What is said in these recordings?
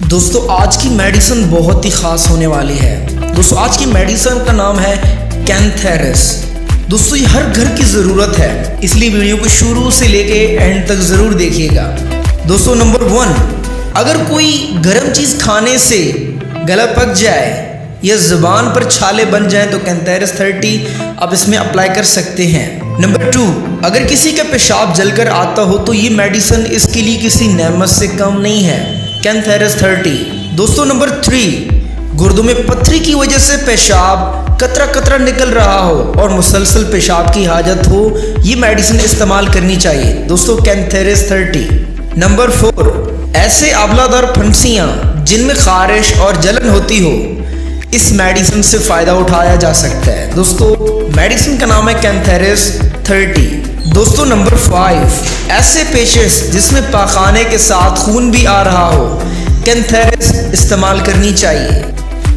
दोस्तों आज की मेडिसिन बहुत ही ख़ास होने वाली है। दोस्तों आज की मेडिसिन का नाम है कैंथेरस। दोस्तों ये हर घर की ज़रूरत है, इसलिए वीडियो को शुरू से लेके एंड तक ज़रूर देखिएगा। दोस्तों नंबर 1, अगर कोई गर्म चीज़ खाने से गला पक जाए या ज़ुबान पर छाले बन जाएं तो कैंथेरस 30 आप इसमें अप्लाई कर सकते हैं। नंबर 2, अगर किसी का पेशाब जलकर आता हो तो ये मेडिसिन इसके लिए किसी नेमत से कम नहीं है, कैंथेरस 30। दोस्तों नंबर 3, गुर्दों में पत्थरी की वजह से पेशाब कतरा कतरा निकल रहा हो और मुसलसल पेशाब की हाजत हो, ये मेडिसिन इस्तेमाल करनी चाहिए। दोस्तों कैंथेरस 30। नंबर 4, ऐसे आंवलादार फंसियाँ जिनमें खारिश और जलन होती हो, इस मेडिसिन से फ़ायदा उठाया जा सकता है। दोस्तों मेडिसिन का नाम है कैंथेरस 30। दोस्तों नंबर 5, ऐसे पेशेंट्स जिसमें पाखाने के साथ खून भी आ रहा हो, कैंथेरस इस्तेमाल करनी चाहिए।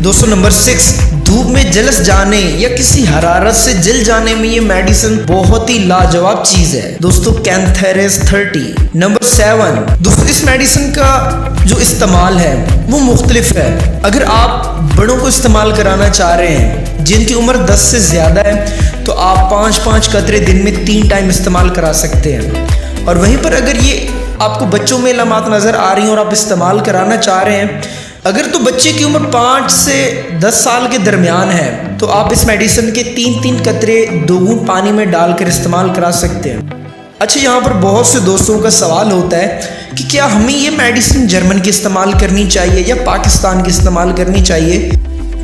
दोस्तों नंबर 6, धूप में जलस जाने या किसी हरारत से जल जाने में ये मेडिसिन बहुत ही लाजवाब चीज़ है। दोस्तों कैंथेरस 30। नंबर 7, दोस्तों इस मेडिसिन का जो इस्तेमाल है वो मुख्तलिफ है। अगर आप बड़ों को इस्तेमाल कराना चाह रहे हैं जिनकी उम्र 10 से ज़्यादा है तो आप 5-5 कतरे दिन में 3 टाइम इस्तेमाल करा सकते हैं। और वहीं पर अगर ये आपको बच्चों में अलामत नज़र आ रही हैं और आप इस्तेमाल कराना चाह रहे हैं, अगर तो बच्चे की उम्र 5 से 10 साल के दरमियान है तो आप इस मेडिसिन के 3-3 कतरे 2 बूंद पानी में डालकर इस्तेमाल करा सकते हैं। अच्छा, यहाँ पर बहुत से दोस्तों का सवाल होता है कि क्या हमें ये मेडिसिन जर्मन की इस्तेमाल करनी चाहिए या पाकिस्तान की इस्तेमाल करनी चाहिए।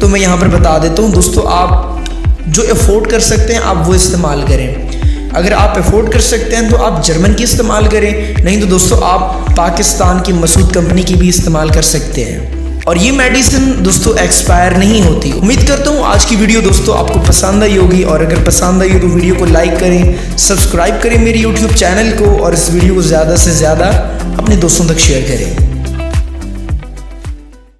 तो मैं यहाँ पर बता देता हूँ दोस्तों, आप जो अफोर्ड कर सकते हैं आप वो इस्तेमाल करें। अगर आप अफोर्ड कर सकते हैं तो आप जर्मन की इस्तेमाल करें, नहीं तो दोस्तों आप पाकिस्तान की मसूद कंपनी की भी इस्तेमाल कर सकते हैं। और ये मेडिसिन दोस्तों एक्सपायर नहीं होती। उम्मीद करता हूँ आज की वीडियो दोस्तों आपको पसंद आई होगी, और अगर पसंद आई हो तो वीडियो को लाइक करें, सब्सक्राइब करें मेरे यूट्यूब चैनल को, और इस वीडियो को ज़्यादा से ज़्यादा अपने दोस्तों तक शेयर करें।